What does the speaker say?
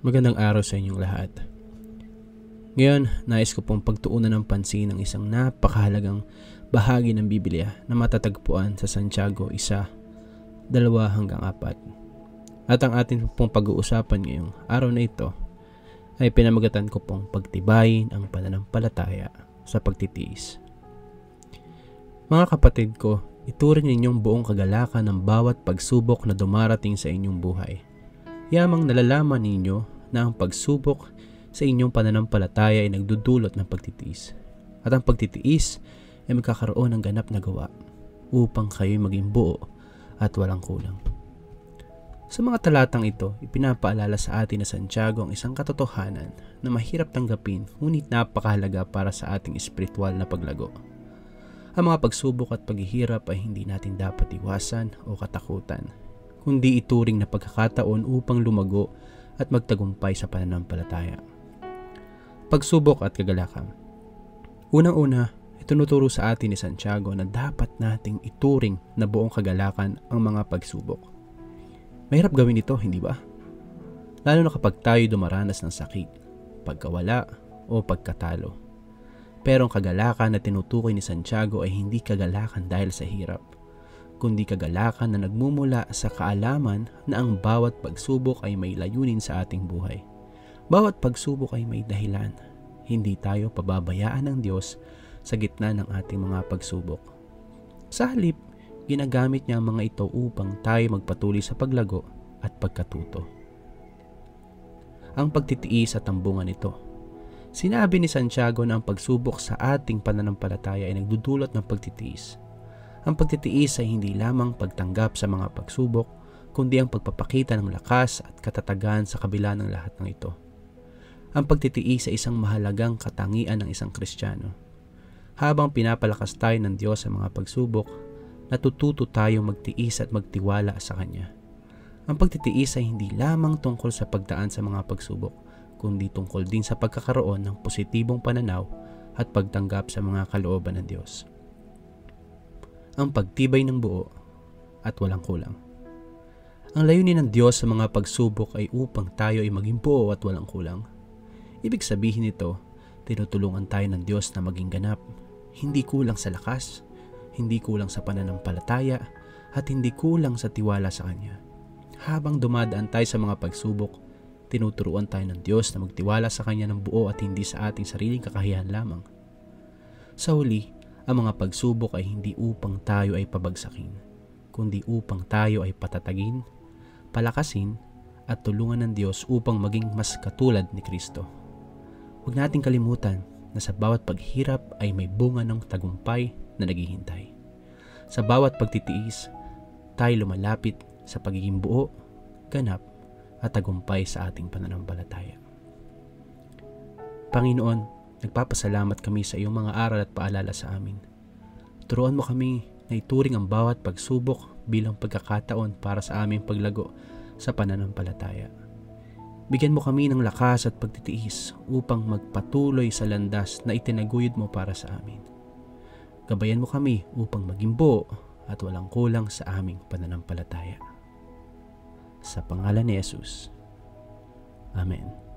Magandang araw sa inyong lahat. Ngayon, nais ko pong pagtuunan ng pansin ng isang napakahalagang bahagi ng Biblia na matatagpuan sa Santiago 1:2-4. At ang atin pong pag-uusapan ngayong araw na ito ay pinamagatan ko pong pagtibayin ang pananampalataya sa pagtitiis. Mga kapatid ko, ituring ninyong buong kagalakan ng bawat pagsubok na dumarating sa inyong buhay. Yamang nalalaman ninyo na ang pagsubok sa inyong pananampalataya ay nagdudulot ng pagtitiis. At ang pagtitiis ay magkakaroon ng ganap na gawa upang kayo'y maging buo at walang kulang. Sa mga talatang ito, ipinapaalala sa atin na Santiago ang isang katotohanan na mahirap tanggapin ngunit napakahalaga para sa ating espiritual na paglago. Ang mga pagsubok at paghihirap ay hindi natin dapat iwasan o katakutan, kundi ituring na pagkakataon upang lumago at magtagumpay sa pananampalataya. Pagsubok at kagalakan. Unang-una, itinuturo sa atin ni Santiago na dapat nating ituring na buong kagalakan ang mga pagsubok. Mahirap gawin ito, hindi ba? Lalo na kapag tayo dumaranas ng sakit, pagkawala o pagkatalo. Pero ang kagalakan na tinutukoy ni Santiago ay hindi kagalakan dahil sa hirap, kundi kagalakan na nagmumula sa kaalaman na ang bawat pagsubok ay may layunin sa ating buhay. Bawat pagsubok ay may dahilan. Hindi tayo pababayaan ng Diyos sa gitna ng ating mga pagsubok. Sa halip, ginagamit niya ang mga ito upang tayo magpatuloy sa paglago at pagkatuto. Ang pagtitiis at tambungan nito. Sinabi ni Santiago na ang pagsubok sa ating pananampalataya ay nagdudulot ng pagtitiis. Ang pagtitiis ay hindi lamang pagtanggap sa mga pagsubok, kundi ang pagpapakita ng lakas at katatagan sa kabila ng lahat ng ito. Ang pagtitiis ay isang mahalagang katangian ng isang Kristiyano. Habang pinapalakas tayo ng Diyos sa mga pagsubok, natututo tayong magtiis at magtiwala sa Kanya. Ang pagtitiis ay hindi lamang tungkol sa pagdaan sa mga pagsubok, kundi tungkol din sa pagkakaroon ng positibong pananaw at pagtanggap sa mga kalooban ng Diyos. Ang pagtibay ng buo at walang kulang. Ang layunin ng Diyos sa mga pagsubok ay upang tayo ay maging buo at walang kulang. Ibig sabihin nito, tinutulungan tayo ng Diyos na maging ganap, hindi kulang sa lakas, hindi kulang sa pananampalataya, at hindi kulang sa tiwala sa Kanya. Habang dumadaan tayo sa mga pagsubok, tinuturuan tayo ng Diyos na magtiwala sa Kanya ng buo at hindi sa ating sariling kakayahan lamang. Sa huli, ang mga pagsubok ay hindi upang tayo ay pabagsakin, kundi upang tayo ay patatagin, palakasin, at tulungan ng Diyos upang maging mas katulad ni Kristo. Huwag nating kalimutan na sa bawat paghirap ay may bunga ng tagumpay na naghihintay. Sa bawat pagtitiis, tayo lumalapit sa pagiging buo, ganap, at tagumpay sa ating pananampalataya. Panginoon, nagpapasalamat kami sa iyong mga aral at paalala sa amin. Turuan mo kami na ituring ang bawat pagsubok bilang pagkakataon para sa aming paglago sa pananampalataya. Bigyan mo kami ng lakas at pagtitiis upang magpatuloy sa landas na itinaguyod mo para sa amin. Gabayan mo kami upang maging buo at walang kulang sa aming pananampalataya. Sa pangalan ni Jesus. Amen.